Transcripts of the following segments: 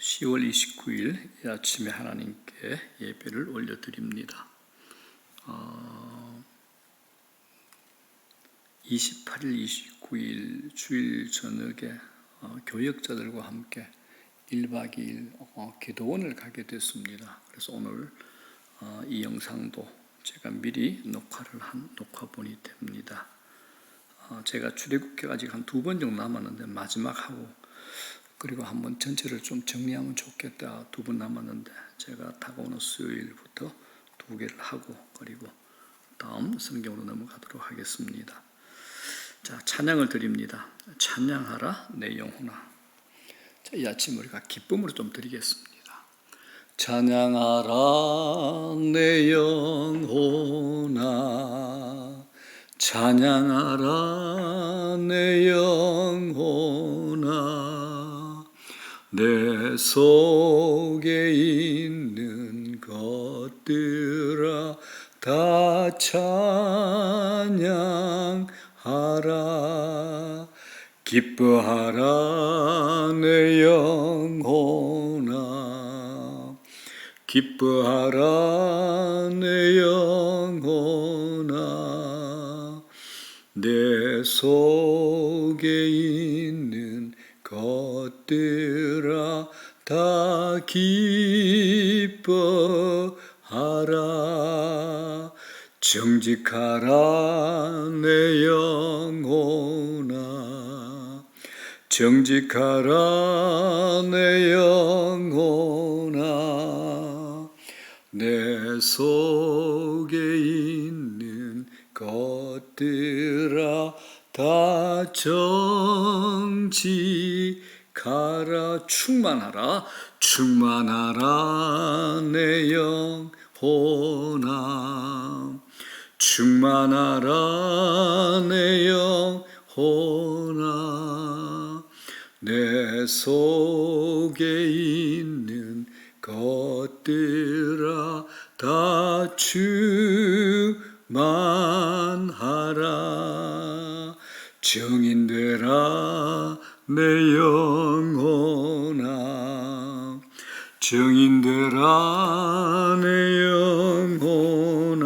10월 29일 이 아침에 하나님께 예배를 올려드립니다. 28일, 29일 주일 저녁에 교역자들과 함께 1박 2일 기도원을 가게 됐습니다. 그래서 오늘 이 영상도 제가 미리 녹화를 한 녹화본이 됩니다. 제가 출애굽기가 아직 한 2번 정도 남았는데 마지막하고 그리고 한번 전체를 좀 정리하면 좋겠다. 2번 남았는데 제가 다가오는 수요일부터 2개를 하고 그리고 다음 성경으로 넘어가도록 하겠습니다. 자, 찬양을 드립니다. 찬양하라 내 영혼아. 자, 이 아침 우리가 기쁨으로 좀 드리겠습니다. 찬양하라 내 영혼아, 찬양하라 내 영혼아, 내 속에 있는 것들아 다 찬양하라. 기뻐하라 내 영혼아, 기뻐하라 내 영혼아, 내 속에 있는 것들아 다 기뻐하라. 정직하라 내 영혼아, 정직하라 내 영혼아, 내 속에 있는 것들아 다 정직하라. 충만하라, 충만하라 내 영혼아, 충만하라 내 영혼아, 내 속에 있는 것들아 다 충만하라. 정인되라 내 영혼아, 정인되라 내 영혼아,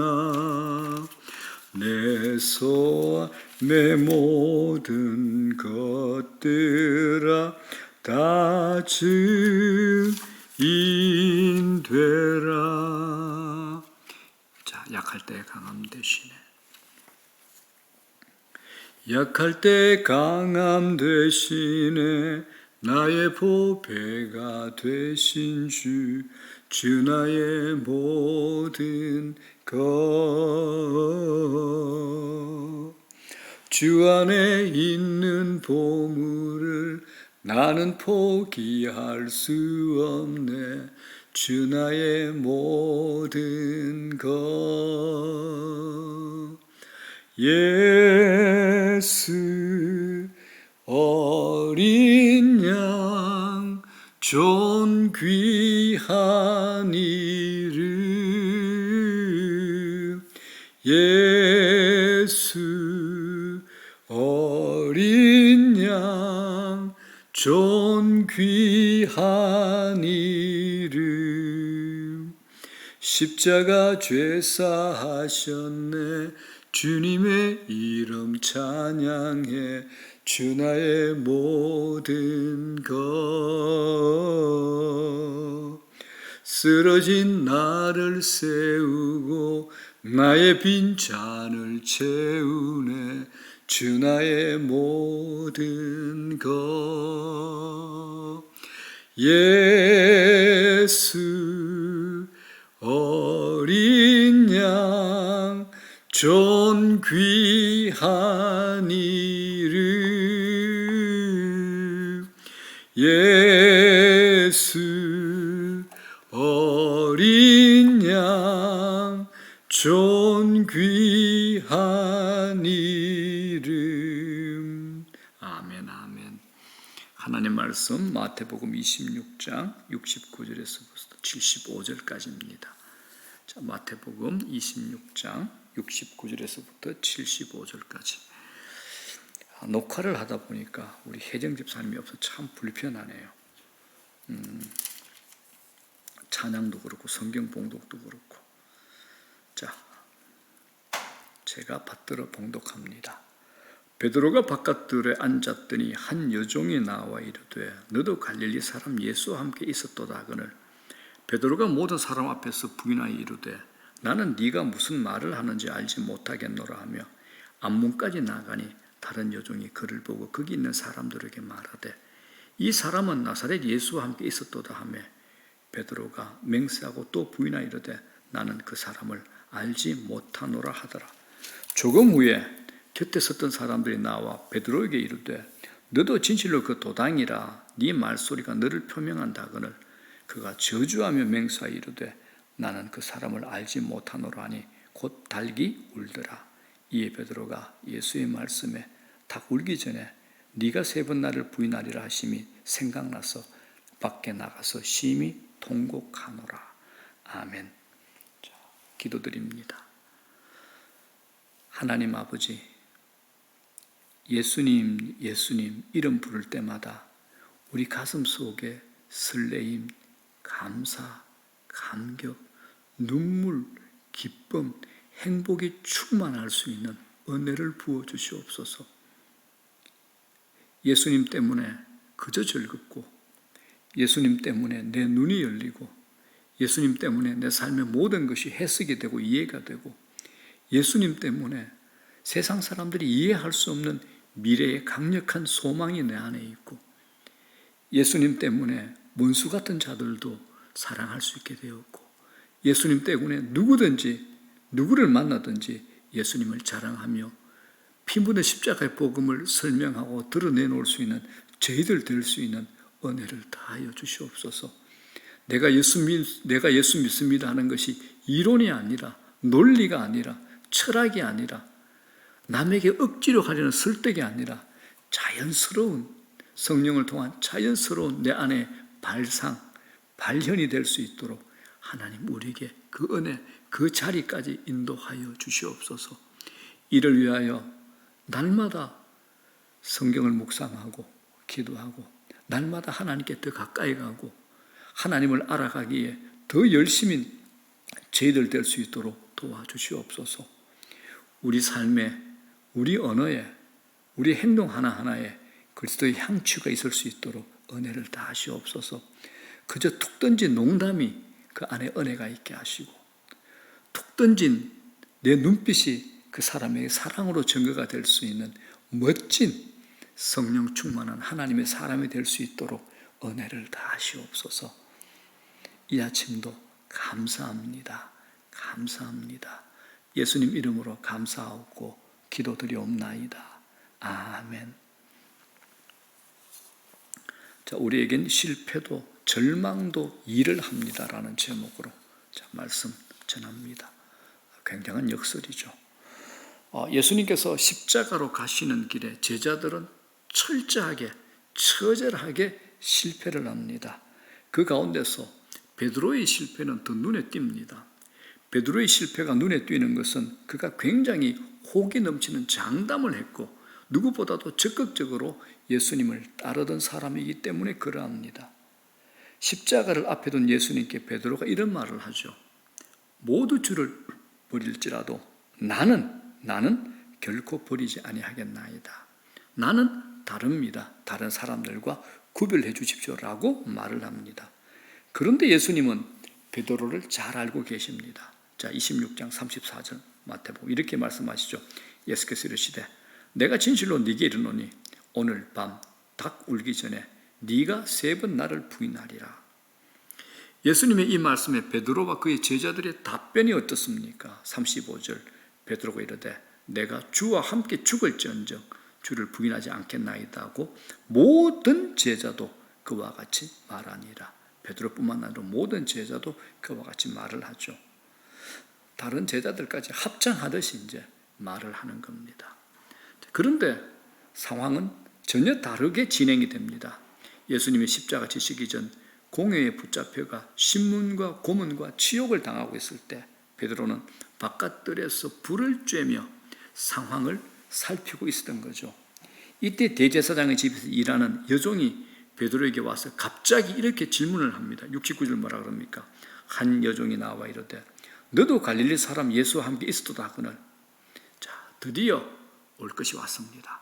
내 모든 것들아 다 증인되라. 자, 약할 때 강함 되시네. 약할 때 강함 되시네. 나의 보배가 되신 주, 주 나의 모든 것. 주 안에 있는 보물을 나는 포기할 수 없네. 주 나의 모든 것. 예수 어린 양 존귀한 이름, 예수 어린 양 존귀한 이름. 십자가 죄사하셨네. 주님의 이름 찬양해. 주 나의 모든 것. 쓰러진 나를 세우고 나의 빈 잔을 채우네. 주 나의 모든 것. 예수 어린 양 존귀한 이름, 예수 어린 양 존귀한 이름. 아멘, 아멘. 하나님 말씀 마태복음 26장 69절에서부터 75절까지입니다. 자, 마태복음 26장 69절에서부터 75절까지. 녹화를 하다 보니까 우리 혜정 집사님이 없어서 참 불편하네요. 찬양도 그렇고 성경 봉독도 그렇고. 자, 제가 받들어 봉독합니다. 베드로가 바깥들에 앉았더니 한 여종이 나와 이르되 너도 갈릴리 사람 예수와 함께 있었도다 하거늘 베드로가 모든 사람 앞에서 부인하여 이르되 나는 네가 무슨 말을 하는지 알지 못하겠노라 하며 앞문까지 나가니 다른 여종이 그를 보고 거기 있는 사람들에게 말하되 이 사람은 나사렛 예수와 함께 있었도다 하며 베드로가 맹세하고 또 부인하여 이르되 나는 그 사람을 알지 못하노라 하더라. 조금 후에 곁에 섰던 사람들이 나와 베드로에게 이르되 너도 진실로 그 도당이라 네 말소리가 너를 표명한다 하거늘 그가 저주하며 맹세하여 이르되 나는 그 사람을 알지 못하노라 하니 곧 닭이 울더라. 이에 베드로가 예수의 말씀에 닭 울기 전에 네가 3번 나를 부인하리라 하심이 생각나서 밖에 나가서 심히 통곡하노라. 아멘. 자, 기도드립니다. 하나님 아버지, 예수님, 예수님 이름 부를 때마다 우리 가슴 속에 설레임, 감사, 감격, 눈물, 기쁨, 행복이 충만할 수 있는 은혜를 부어주시옵소서. 예수님 때문에 그저 즐겁고 예수님 때문에 내 눈이 열리고 예수님 때문에 내 삶의 모든 것이 해석이 되고 이해가 되고 예수님 때문에 세상 사람들이 이해할 수 없는 미래의 강력한 소망이 내 안에 있고 예수님 때문에 문수 같은 자들도 사랑할 수 있게 되었고 예수님 때문에 누구든지 누구를 만나든지 예수님을 자랑하며 피 묻은 십자가의 복음을 설명하고 드러내놓을 수 있는 저희들 될 수 있는 은혜를 다하여 주시옵소서. 내가 예수 믿습니다 하는 것이 이론이 아니라 논리가 아니라 철학이 아니라 남에게 억지로 하려는 설득이 아니라 자연스러운 성령을 통한 자연스러운 내 안에 발현이 될 수 있도록 하나님 우리에게 그 은혜 그 자리까지 인도하여 주시옵소서. 이를 위하여 날마다 성경을 묵상하고 기도하고 날마다 하나님께 더 가까이 가고 하나님을 알아가기에 더 열심히 저희들 될 수 있도록 도와주시옵소서. 우리 삶에 우리 언어에 우리 행동 하나하나에 그리스도의 향취가 있을 수 있도록 은혜를 다하시옵소서. 그저 툭 던진 농담이 그 안에 은혜가 있게 하시고 툭 던진 내 눈빛이 그 사람에게 사랑으로 증거가 될 수 있는 멋진 성령 충만한 하나님의 사람이 될 수 있도록 은혜를 다하시옵소서. 이 아침도 감사합니다. 감사합니다. 예수님 이름으로 감사하고 기도드리옵나이다. 아멘. 자, 우리에겐 실패도 절망도 일을 합니다라는 제목으로 말씀 전합니다. 굉장한 역설이죠. 예수님께서 십자가로 가시는 길에 제자들은 철저하게 처절하게 실패를 합니다. 그 가운데서 베드로의 실패는 더 눈에 띕니다. 베드로의 실패가 눈에 띄는 것은 그가 굉장히 호기 넘치는 장담을 했고 누구보다도 적극적으로 예수님을 따르던 사람이기 때문에 그러합니다. 십자가를 앞에 둔 예수님께 베드로가 이런 말을 하죠. 모두 주를 버릴지라도 나는 결코 버리지 아니하겠나이다. 나는 다릅니다. 다른 사람들과 구별해 주십시오라고 말을 합니다. 그런데 예수님은 베드로를 잘 알고 계십니다. 자, 26장 34절 마태복음 이렇게 말씀하시죠. 예수께서 이르시되 내가 진실로 네게 이르노니 오늘 밤 닭 울기 전에 네가 3번 나를 부인하리라. 예수님의 이 말씀에 베드로와 그의 제자들의 답변이 어떻습니까? 35절 베드로가 이르되 내가 주와 함께 죽을지언정 주를 부인하지 않겠나이다 하고 모든 제자도 그와 같이 말하니라. 베드로뿐만 아니라 모든 제자도 그와 같이 말을 하죠. 다른 제자들까지 합장하듯이 이제 말을 하는 겁니다. 그런데 상황은 전혀 다르게 진행이 됩니다. 예수님의 십자가 지시기 전 공회에 붙잡혀가 신문과 고문과 치욕을 당하고 있을 때 베드로는 바깥들에서 불을 쬐며 상황을 살피고 있었던 거죠. 이때 대제사장의 집에서 일하는 여종이 베드로에게 와서 갑자기 이렇게 질문을 합니다. 69절 뭐라 그럽니까? 한 여종이 나와 이르되 너도 갈릴리 사람 예수와 함께 있었도다 하거늘. 자, 드디어 올 것이 왔습니다.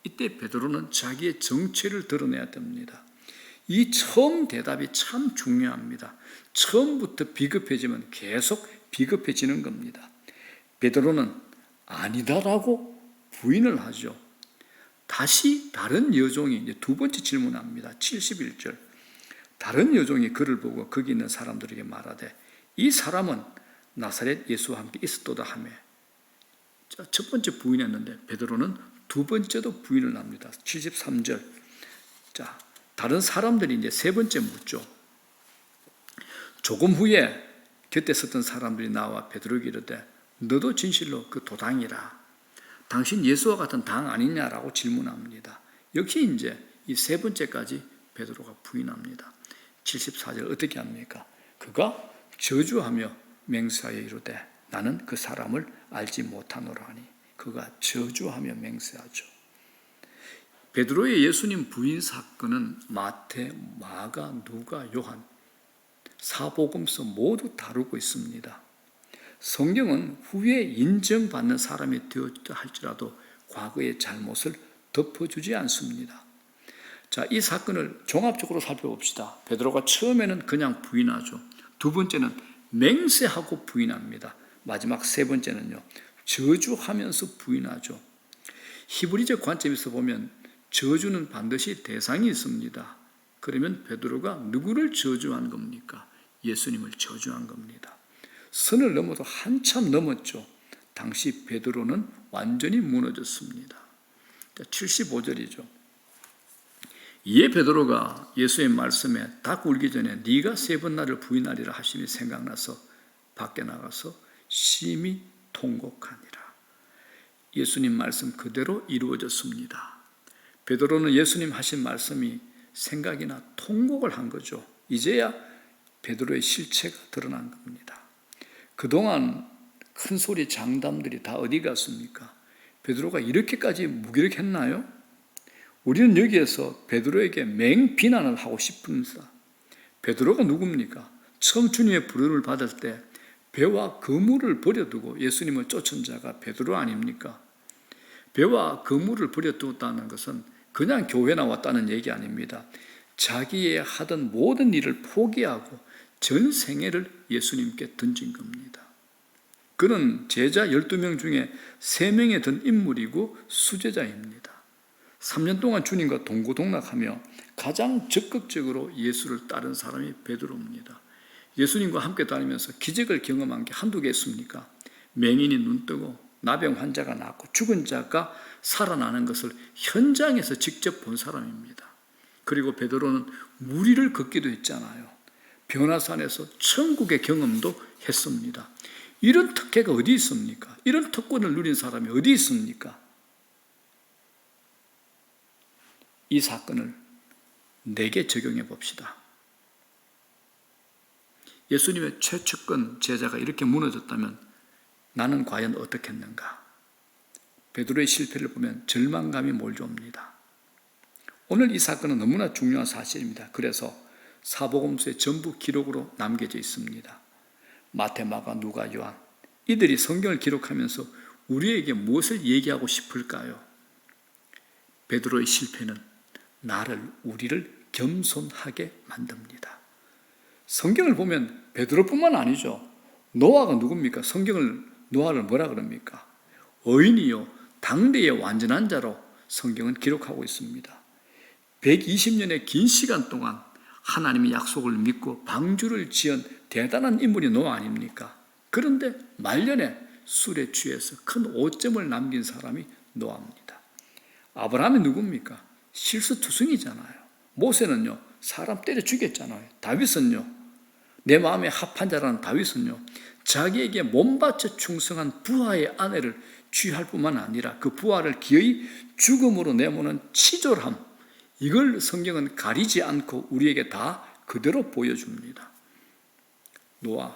이때 베드로는 자기의 정체를 드러내야 됩니다. 이 처음 대답이 참 중요합니다. 처음부터 비겁해지면 계속 비겁해지는 겁니다. 베드로는 아니다라고 부인을 하죠. 다시 다른 여종이 이제 두 번째 질문합니다. 71절. 다른 여종이 그를 보고 거기 있는 사람들에게 말하되 이 사람은 나사렛 예수와 함께 있었도다 하며. 첫 번째 부인했는데 베드로는 두 번째도 부인을 합니다. 73절. 자, 다른 사람들이 이제 세 번째 묻죠. 조금 후에 곁에 섰던 사람들이 나와 베드로에게 이르되 너도 진실로 그 도당이라. 당신 예수와 같은 당 아니냐라고 질문합니다. 역시 이제 이 세 번째까지 베드로가 부인합니다. 74절 어떻게 합니까? 그가 저주하며 맹세하여 이르되 나는 그 사람을 알지 못하노라 하니. 그가 저주하며 맹세하죠. 베드로의 예수님 부인 사건은 마태, 마가, 누가, 요한 사복음서 모두 다루고 있습니다. 성경은 후에 인정받는 사람이 되었다 할지라도 과거의 잘못을 덮어주지 않습니다. 자, 이 사건을 종합적으로 살펴봅시다. 베드로가 처음에는 그냥 부인하죠. 두 번째는 맹세하고 부인합니다. 마지막 세 번째는요, 저주하면서 부인하죠. 히브리적 관점에서 보면 저주는 반드시 대상이 있습니다. 그러면 베드로가 누구를 저주한 겁니까? 예수님을 저주한 겁니다. 선을 넘어도 한참 넘었죠. 당시 베드로는 완전히 무너졌습니다. 75절이죠. 이에 베드로가 예수의 말씀에 닭 울기 전에 네가 세 번 나를 부인하리라 하심이 생각나서 밖에 나가서 심히 통곡하니라. 예수님 말씀 그대로 이루어졌습니다. 베드로는 예수님 하신 말씀이 생각이 나 통곡을 한 거죠. 이제야 베드로의 실체가 드러난 겁니다. 그동안 큰소리 장담들이 다 어디 갔습니까? 베드로가 이렇게까지 무기력했나요? 우리는 여기에서 베드로에게 맹비난을 하고 싶습니다. 베드로가 누굽니까? 처음 주님의 부름을 받을 때 배와 그물을 버려두고 예수님을 쫓은 자가 베드로 아닙니까? 배와 그물을 버려두었다는 것은 그냥 교회 나왔다는 얘기 아닙니다. 자기의 하던 모든 일을 포기하고 전 생애를 예수님께 던진 겁니다. 그는 제자 12명 중에 3명에 든 인물이고 수제자입니다. 3년 동안 주님과 동고동락하며 가장 적극적으로 예수를 따른 사람이 베드로입니다. 예수님과 함께 다니면서 기적을 경험한 게 한두 개였습니까? 맹인이 눈뜨고 나병 환자가 낫고 죽은 자가 살아나는 것을 현장에서 직접 본 사람입니다. 그리고 베드로는 물 위를 걷기도 했잖아요. 변화산에서 천국의 경험도 했습니다. 이런 특혜가 어디 있습니까? 이런 특권을 누린 사람이 어디 있습니까? 이 사건을 내게 적용해 봅시다. 예수님의 최측근 제자가 이렇게 무너졌다면 나는 과연 어떻겠는가? 베드로의 실패를 보면 절망감이 몰려옵니다. 오늘 이 사건은 너무나 중요한 사실입니다. 그래서 사복음서에 전부 기록으로 남겨져 있습니다. 마태, 마가, 누가, 요한 이들이 성경을 기록하면서 우리에게 무엇을 얘기하고 싶을까요? 베드로의 실패는 우리를 겸손하게 만듭니다. 성경을 보면 베드로뿐만 아니죠. 노아가 누굽니까? 노아를 뭐라 그럽니까? 어인이요 당대의 완전한 자로 성경은 기록하고 있습니다. 120년의 긴 시간 동안 하나님의 약속을 믿고 방주를 지은 대단한 인물이 노아 아닙니까? 그런데 말년에 술에 취해서 큰 오점을 남긴 사람이 노아입니다. 아브라함이 누굽니까? 실수투성이잖아요. 모세는요 사람 때려 죽였잖아요. 다윗은요 내 마음에 합한 자라는 다윗은요 자기에게 몸바쳐 충성한 부하의 아내를 취할 뿐만 아니라 그 부하를 기어이 죽음으로 내모는 치졸함, 이걸 성경은 가리지 않고 우리에게 다 그대로 보여줍니다. 노아,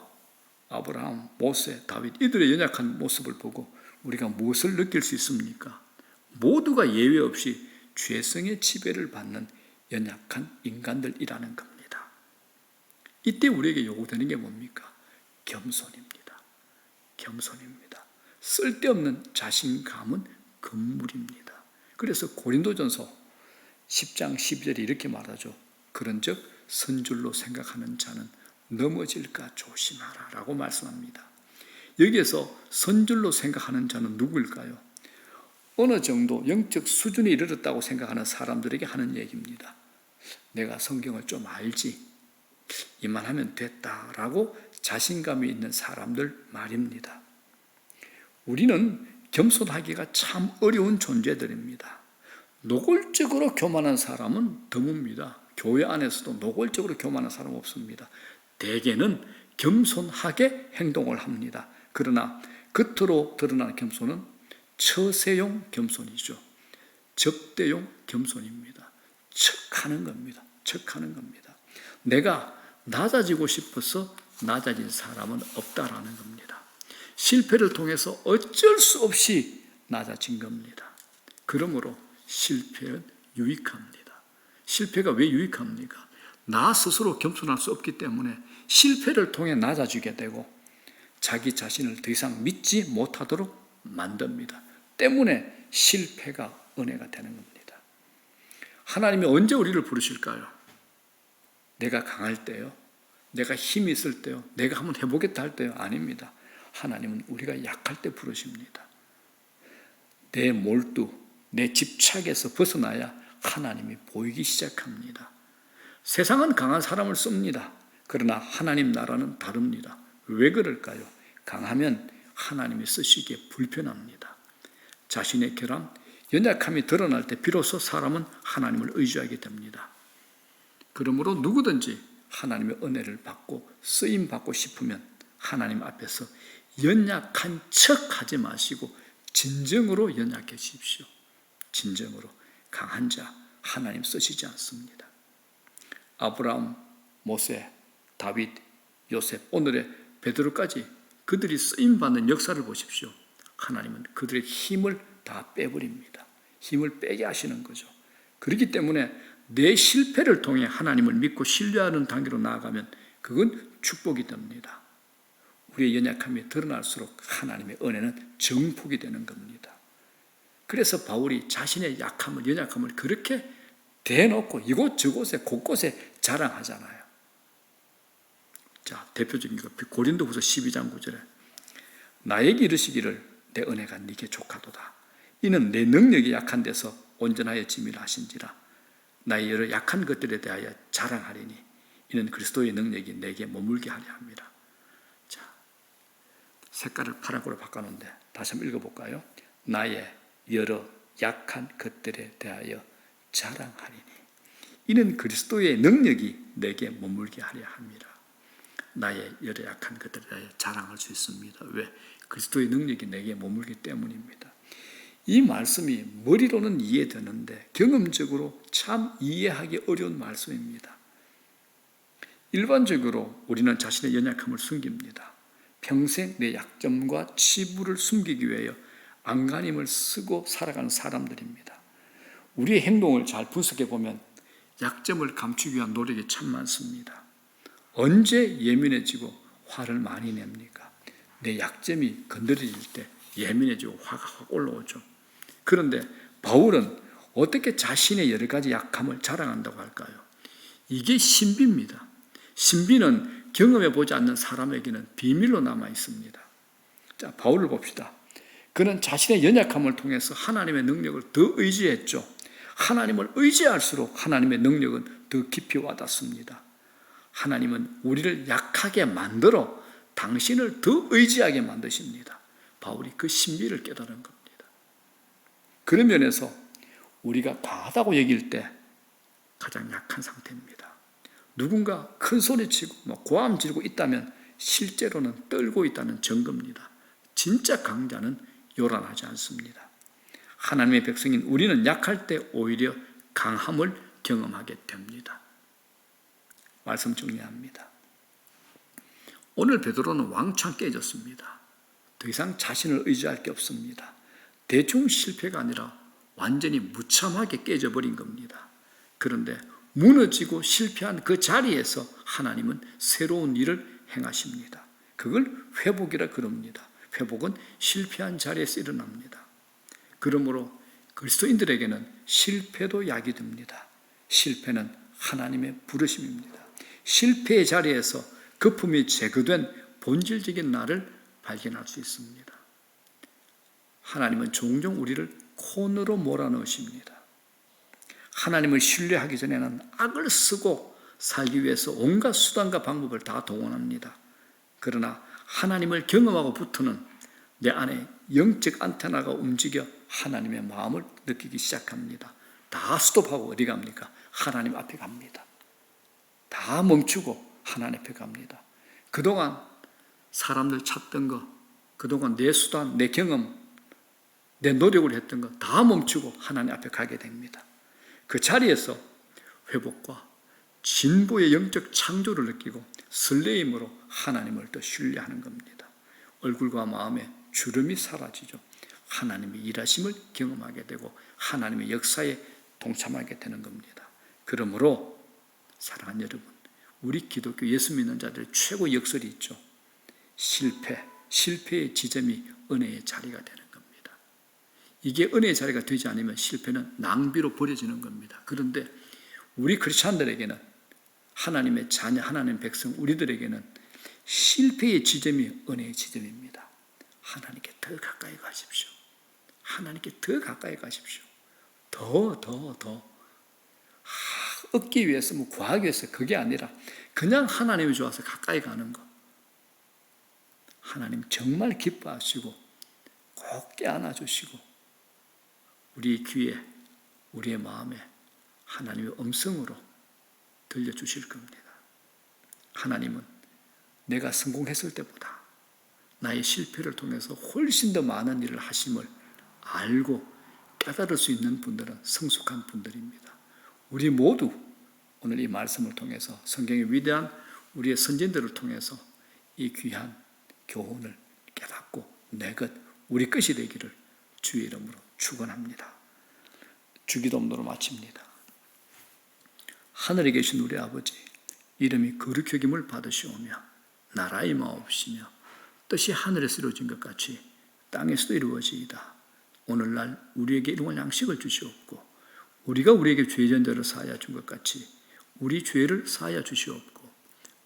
아브라함, 모세, 다윗 이들의 연약한 모습을 보고 우리가 무엇을 느낄 수 있습니까? 모두가 예외 없이 죄성의 지배를 받는 연약한 인간들이라는 겁니다. 이때 우리에게 요구되는 게 뭡니까? 겸손입니다. 겸손입니다. 쓸데없는 자신감은 금물입니다. 그래서 고린도전서 10장 12절에 이렇게 말하죠. 그런즉 선줄로 생각하는 자는 넘어질까 조심하라 라고 말씀합니다. 여기에서 선줄로 생각하는 자는 누구일까요? 어느 정도 영적 수준에 이르렀다고 생각하는 사람들에게 하는 얘기입니다. 내가 성경을 좀 알지, 이만하면 됐다라고 자신감이 있는 사람들 말입니다. 우리는 겸손하기가 참 어려운 존재들입니다. 노골적으로 교만한 사람은 드뭅니다. 교회 안에서도 노골적으로 교만한 사람은 없습니다. 대개는 겸손하게 행동을 합니다. 그러나 겉으로 드러나는 겸손은 처세용 겸손이죠. 접대용 겸손입니다. 척하는 겁니다. 척하는 겁니다. 내가 낮아지고 싶어서 낮아진 사람은 없다라는 겁니다. 실패를 통해서 어쩔 수 없이 낮아진 겁니다. 그러므로 실패는 유익합니다. 실패가 왜 유익합니까? 나 스스로 겸손할 수 없기 때문에 실패를 통해 낮아지게 되고 자기 자신을 더 이상 믿지 못하도록 만듭니다. 때문에 실패가 은혜가 되는 겁니다. 하나님이 언제 우리를 부르실까요? 내가 강할 때요? 내가 힘이 있을 때요? 내가 한번 해보겠다 할 때요? 아닙니다. 하나님은 우리가 약할 때 부르십니다. 내 몰두, 내 집착에서 벗어나야 하나님이 보이기 시작합니다. 세상은 강한 사람을 씁니다. 그러나 하나님 나라는 다릅니다. 왜 그럴까요? 강하면 하나님이 쓰시기에 불편합니다. 자신의 결함, 연약함이 드러날 때 비로소 사람은 하나님을 의지하게 됩니다. 그러므로 누구든지 하나님의 은혜를 받고 쓰임받고 싶으면 하나님 앞에서 연약한 척 하지 마시고 진정으로 연약해지십시오. 진정으로. 강한 자 하나님 쓰시지 않습니다. 아브라함, 모세, 다윗, 요셉, 오늘의 베드로까지 그들이 쓰임받는 역사를 보십시오. 하나님은 그들의 힘을 다 빼버립니다. 힘을 빼게 하시는 거죠. 그렇기 때문에 내 실패를 통해 하나님을 믿고 신뢰하는 단계로 나아가면 그건 축복이 됩니다. 우리의 연약함이 드러날수록 하나님의 은혜는 증폭이 되는 겁니다. 그래서 바울이 자신의 약함을, 연약함을 그렇게 대놓고 이곳저곳에 곳곳에 자랑하잖아요. 자, 대표적인 거 고린도후서 12장 9절에 나에게 이르시기를 내 은혜가 네게 족하도다. 이는 내 능력이 약한 데서 온전하여 짐이라 하신지라. 나의 여러 약한 것들에 대하여 자랑하리니 이는 그리스도의 능력이 내게 머물게 하려 합니다. 자, 색깔을 파란색으로 바꿔놓은데 다시 한번 읽어볼까요? 나의 여러 약한 것들에 대하여 자랑하리니 이는 그리스도의 능력이 내게 머물게 하려 합니다. 나의 여러 약한 것들에 대하여 자랑할 수 있습니다. 왜? 그리스도의 능력이 내게 머물기 때문입니다. 이 말씀이 머리로는 이해되는데 경험적으로 참 이해하기 어려운 말씀입니다. 일반적으로 우리는 자신의 연약함을 숨깁니다. 평생 내 약점과 치부를 숨기기 위하여 안간힘을 쓰고 살아가는 사람들입니다. 우리의 행동을 잘 분석해 보면 약점을 감추기 위한 노력이 참 많습니다. 언제 예민해지고 화를 많이 냅니까? 내 약점이 건드려질 때 예민해지고 화가 확 올라오죠. 그런데 바울은 어떻게 자신의 여러 가지 약함을 자랑한다고 할까요? 이게 신비입니다. 신비는 경험해 보지 않는 사람에게는 비밀로 남아 있습니다. 자, 바울을 봅시다. 그는 자신의 연약함을 통해서 하나님의 능력을 더 의지했죠. 하나님을 의지할수록 하나님의 능력은 더 깊이 와닿습니다. 하나님은 우리를 약하게 만들어 당신을 더 의지하게 만드십니다. 바울이 그 신비를 깨달은 겁니다. 그런 면에서 우리가 강하다고 여길 때 가장 약한 상태입니다. 누군가 큰 소리치고 고함 지르고 있다면 실제로는 떨고 있다는 증거입니다. 진짜 강자는 요란하지 않습니다. 하나님의 백성인 우리는 약할 때 오히려 강함을 경험하게 됩니다. 말씀 정리합니다. 오늘 베드로는 왕창 깨졌습니다. 더 이상 자신을 의지할 게 없습니다. 대충 실패가 아니라 완전히 무참하게 깨져버린 겁니다. 그런데 무너지고 실패한 그 자리에서 하나님은 새로운 일을 행하십니다. 그걸 회복이라 그럽니다. 회복은 실패한 자리에서 일어납니다. 그러므로 그리스도인들에게는 실패도 약이 됩니다. 실패는 하나님의 부르심입니다. 실패의 자리에서 거품이 제거된 본질적인 나를 발견할 수 있습니다. 하나님은 종종 우리를 콘으로 몰아넣으십니다. 하나님을 신뢰하기 전에는 악을 쓰고 살기 위해서 온갖 수단과 방법을 다 동원합니다. 그러나 하나님을 경험하고부터는 내 안에 영적 안테나가 움직여 하나님의 마음을 느끼기 시작합니다. 다 스톱하고 어디 갑니까? 하나님 앞에 갑니다. 다 멈추고 하나님 앞에 갑니다. 그동안 사람들 찾던 거, 그동안 내 수단, 내 경험, 내 노력을 했던 거 다 멈추고 하나님 앞에 가게 됩니다. 그 자리에서 회복과 진보의 영적 창조를 느끼고 설레임으로 하나님을 더 신뢰하는 겁니다. 얼굴과 마음에 주름이 사라지죠. 하나님의 일하심을 경험하게 되고 하나님의 역사에 동참하게 되는 겁니다. 그러므로 사랑하는 여러분, 우리 기독교 예수 믿는 자들의 최고 역설이 있죠. 실패의 지점이 은혜의 자리가 되는 겁니다. 이게 은혜의 자리가 되지 않으면 실패는 낭비로 버려지는 겁니다. 그런데 우리 크리스찬들에게는, 하나님의 자녀, 하나님의 백성, 우리들에게는 실패의 지점이 은혜의 지점입니다. 하나님께 더 가까이 가십시오. 하나님께 더 가까이 가십시오. 더. 얻기 위해서, 구하기 위해서 그게 아니라 그냥 하나님이 좋아서 가까이 가는 것. 하나님 정말 기뻐하시고 꼭 껴안아 주시고 우리 귀에, 우리의 마음에 하나님의 음성으로 들려주실 겁니다. 하나님은 내가 성공했을 때보다 나의 실패를 통해서 훨씬 더 많은 일을 하심을 알고 깨달을 수 있는 분들은 성숙한 분들입니다. 우리 모두 오늘 이 말씀을 통해서 성경의 위대한 우리의 선진들을 통해서 이 귀한 교훈을 깨닫고 내 것, 우리 것이 되기를 주의 이름으로 축원합니다. 주기도문으로 마칩니다. 하늘에 계신 우리 아버지, 이름이 거룩히 여김을 받으시오며 나라의 마옵시며 뜻이 하늘에서 이루어진 것 같이 땅에서도 이루어지이다. 오늘날 우리에게 일용할 양식을 주시옵고 우리가 우리에게 죄진 자를 사하여 준 것 같이 우리 죄를 사하여 주시옵고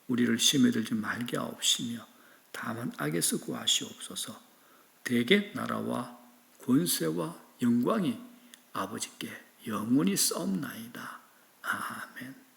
우리를 시험에 들지 말게 하옵시며 다만 악에서 구하시옵소서. 대개 나라와 권세와 영광이 아버지께 영원히 싸움나이다. 아멘.